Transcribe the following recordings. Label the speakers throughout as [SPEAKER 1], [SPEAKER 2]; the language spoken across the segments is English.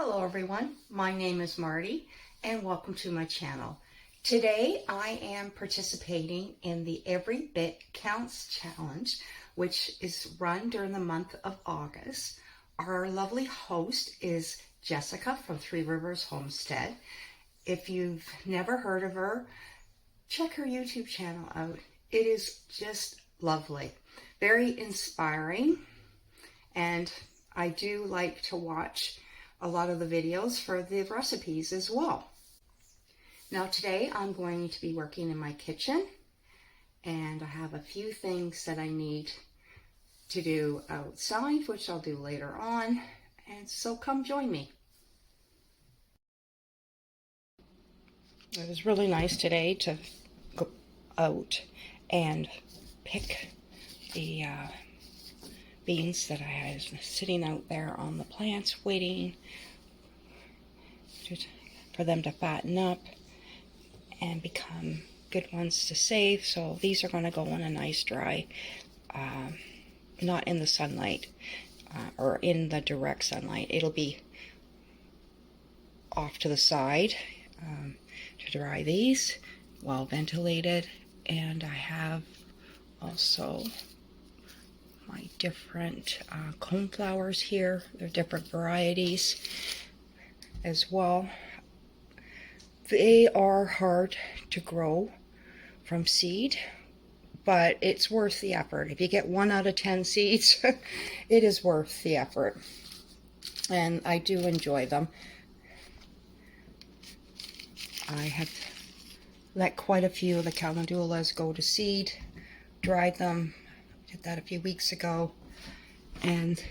[SPEAKER 1] Hello everyone, my name is Marty and welcome to my channel. Today I am participating in the Every Bit Counts Challenge, which is run during the month of August. Our lovely host is Jessica from Three Rivers Homestead. If you've never heard of her, check her YouTube channel out. It is just lovely, very inspiring, and I do like to watch a lot of the videos for the recipes as well. Now today I'm going to be working in my kitchen and I have a few things that I need to do outside, which I'll do later on, and so come join me. It was really nice today to go out and pick the beans that I had sitting out there on the plants waiting for them to fatten up and become good ones to save. So these are going to go in a nice dry, not in the sunlight or in the direct sunlight. It'll be off to the side to dry these, well ventilated. And I have also my different coneflowers here. They're different varieties as well. They are hard to grow from seed, but it's worth the effort. If you get 1 out of 10 seeds, it is worth the effort. And I do enjoy them. I have let quite a few of the calendulas go to seed, dried them. Did that a few weeks ago, and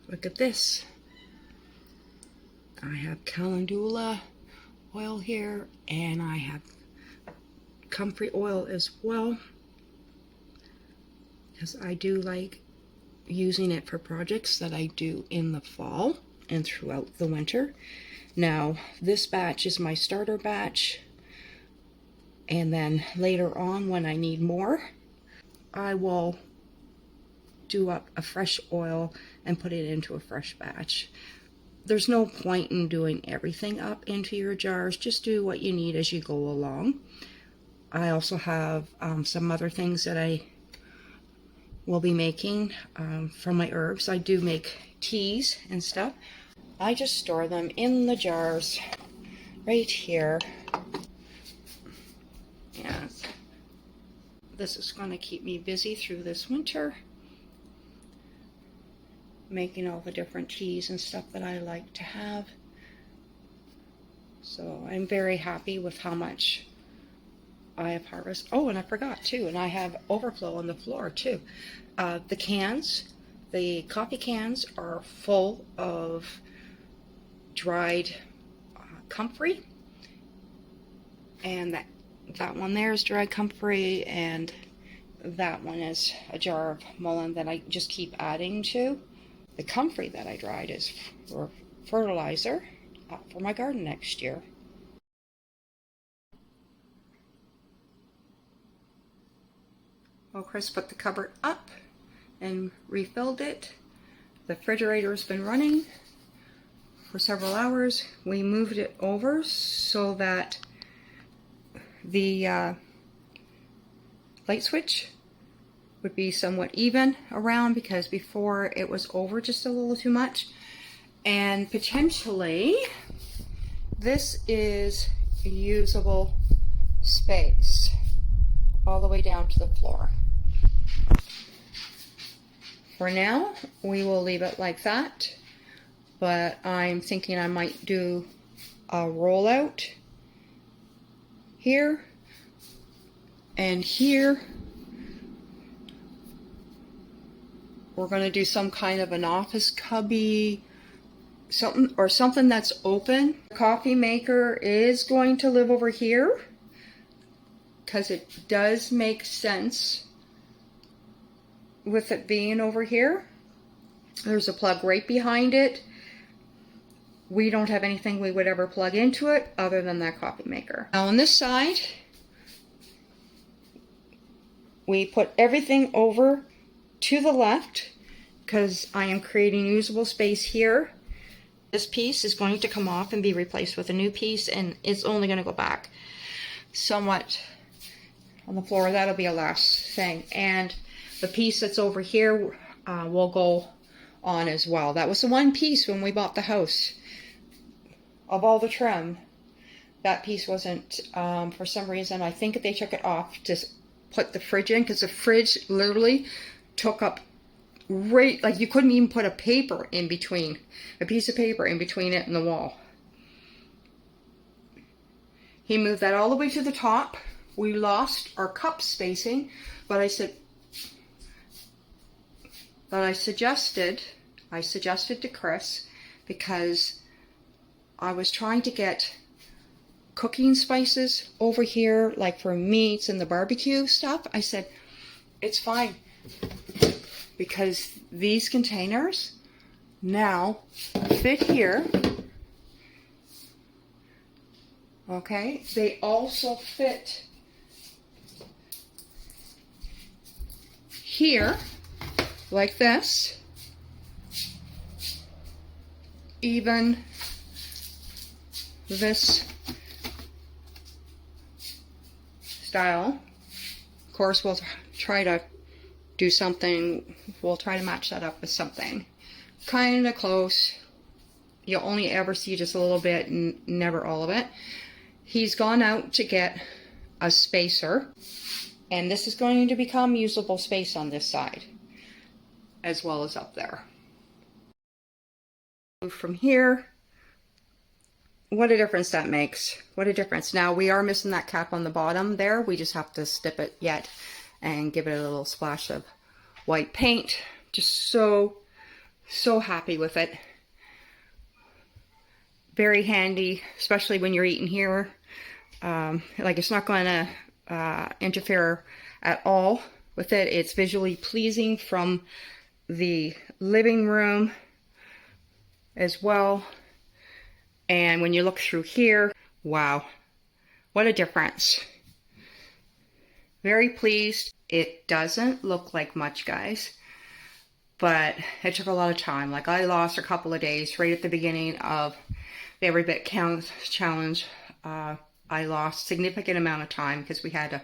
[SPEAKER 1] look at this. I have calendula oil here, and I have comfrey oil as well, because I do like using it for projects that I do in the fall and throughout the winter. Now this batch is my starter batch, and then later on when I need more, I will do up a fresh oil and put it into a fresh batch. There's no point in doing everything up into your jars. Just do what you need as you go along. I also have some other things that I will be making from my herbs. I do make teas and stuff. I just store them in the jars right here. Yeah. This is going to keep me busy through this winter, making all the different teas and stuff that I like to have. So I'm very happy with how much I have harvested. Oh, and I forgot too, and I have overflow on the floor too. The cans, the coffee cans are full of dried comfrey, and that one there is dried comfrey, and that one is a jar of mullein that I just keep adding to. The comfrey that I dried is for fertilizer for my garden next year. Well, Chris put the cupboard up and refilled it. The refrigerator has been running for several hours. We moved it over so that the light switch would be somewhat even around, because before it was over just a little too much. And potentially this is a usable space all the way down to the floor. For now we will leave it like that, but I'm thinking I might do a rollout here and here. We're going to do some kind of an office cubby, something that's open. The coffee maker is going to live over here because it does make sense with it being over here. There's a plug right behind it. We don't have anything we would ever plug into it other than that coffee maker. Now on this side, we put everything over to the left because I am creating usable space here. This piece is going to come off and be replaced with a new piece, and it's only going to go back somewhat on the floor. That'll be a last thing. And the piece that's over here will go on as well. That was the one piece when we bought the house. Of all the trim, that piece wasn't, for some reason, I think they took it off to put the fridge in, because the fridge literally took up right, like you couldn't even put a paper in between, a piece of paper in between it and the wall. He moved that all the way to the top. We lost our cup spacing, but I suggested to Chris, because I was trying to get cooking spices over here, like for meats and the barbecue stuff. I said, it's fine, because these containers now fit here. Okay, they also fit here, like this. Even this style. Of course, we'll try to do something, we'll try to match that up with something kind of close. You'll only ever see just a little bit and never all of it. He's gone out to get a spacer, and this is going to become usable space on this side as well as up there. From here, what a difference that makes. What a difference. Now we are missing that cap on the bottom there. We just have to stip it yet and give it a little splash of white paint. Just so happy with it. Very handy, especially when you're eating here. Like, it's not going to interfere at all with it. It's visually pleasing from the living room as well. And when you look through here, wow, what a difference. Very pleased. It doesn't look like much, guys, but it took a lot of time. Like, I lost a couple of days right at the beginning of the Every Bit Counts challenge. I lost a significant amount of time because we had to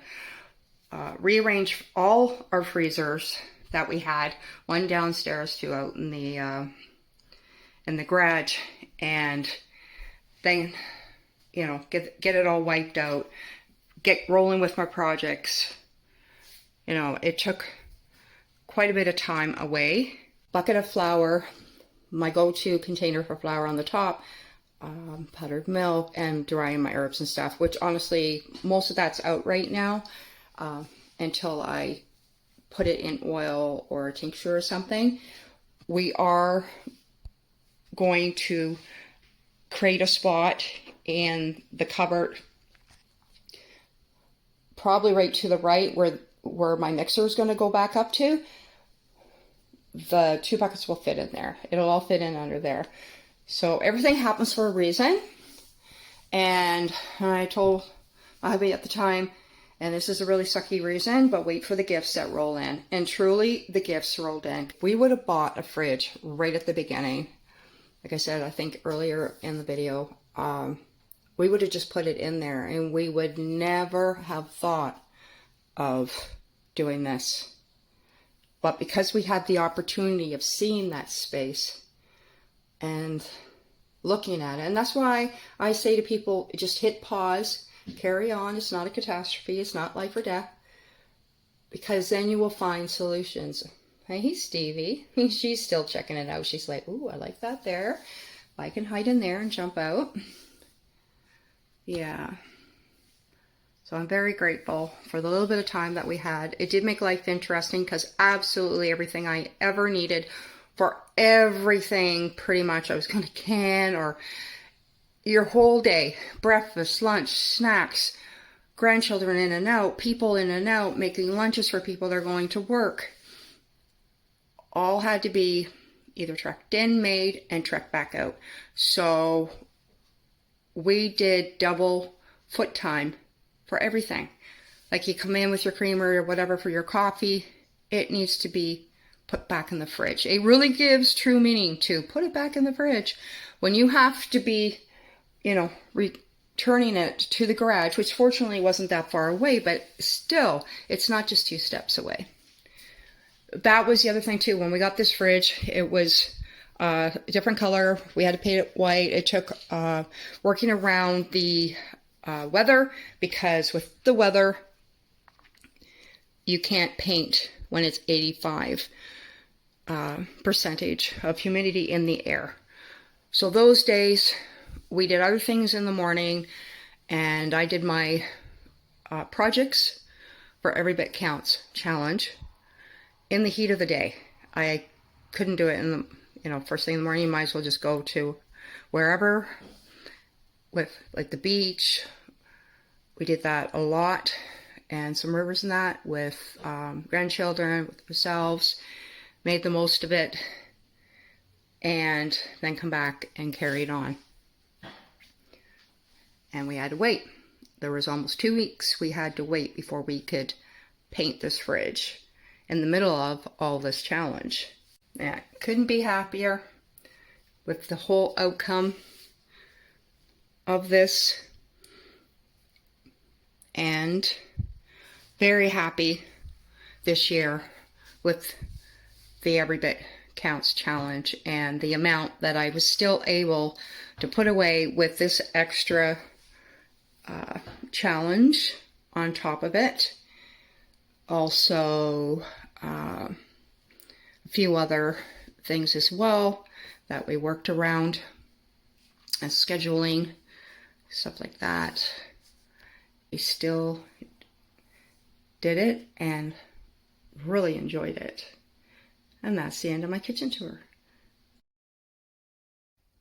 [SPEAKER 1] rearrange all our freezers that we had, one downstairs, two out in the garage, and then, you know, get it all wiped out, get rolling with my projects. You know, it took quite a bit of time away. Bucket of flour, my go-to container for flour on the top, powdered milk, and drying my herbs and stuff, which honestly, most of that's out right now, until I put it in oil or a tincture or something. We are going to create a spot in the cupboard, probably right to the right where my mixer is going to go back up to. The 2 buckets will fit in there. It'll all fit in under there. So everything happens for a reason. And I told my hubby at the time, and this is a really sucky reason, but wait for the gifts that roll in. And truly, the gifts rolled in. We would have bought a fridge right at the beginning. Like I said, I think earlier in the video, we would have just put it in there, and we would never have thought of doing this. But because we had the opportunity of seeing that space and looking at it, and that's why I say to people, just hit pause, carry on. It's not a catastrophe. It's not life or death, because then you will find solutions. Hey, Stevie, she's still checking it out. She's like, ooh, I like that there. I can hide in there and jump out. Yeah. So I'm very grateful for the little bit of time that we had. It did make life interesting, because absolutely everything I ever needed for everything, pretty much, I was going to can, or your whole day, breakfast, lunch, snacks, grandchildren in and out, people in and out, making lunches for people that are going to work. All had to be either trucked in, made, and trucked back out. So we did double foot time for everything. Like, you come in with your creamer or whatever for your coffee, it needs to be put back in the fridge. It really gives true meaning to put it back in the fridge when you have to be, returning it to the garage, which fortunately wasn't that far away, but still, it's not just 2 steps away. That was the other thing too. When we got this fridge, it was a different color. We had to paint it white. It took working around the weather, because with the weather, you can't paint when it's 85 percentage of humidity in the air. So those days we did other things in the morning, and I did my projects for Every Bit Counts challenge in the heat of the day. I couldn't do it in the, first thing in the morning. You might as well just go to wherever, with like the beach. We did that a lot, and some rivers and that with grandchildren, with ourselves, made the most of it, and then come back and carry it on. And we had to wait. There was almost 2 weeks we had to wait before we could paint this fridge in the middle of all this challenge. Yeah, couldn't be happier with the whole outcome of this, and very happy this year with the Every Bit Counts challenge and the amount that I was still able to put away with this extra challenge on top of it. Also, a few other things as well that we worked around, and scheduling, stuff like that. We still did it and really enjoyed it. And that's the end of my kitchen tour.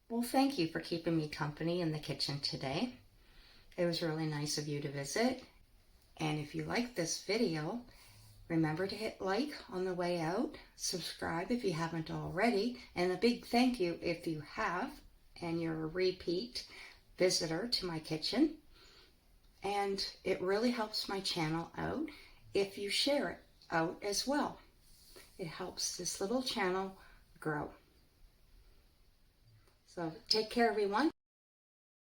[SPEAKER 1] Well, thank you for keeping me company in the kitchen today. It was really nice of you to visit. And if you like this video, remember to hit like on the way out, subscribe if you haven't already, and a big thank you if you have and you're a repeat visitor to my kitchen. And it really helps my channel out if you share it out as well. It helps this little channel grow. So take care, everyone.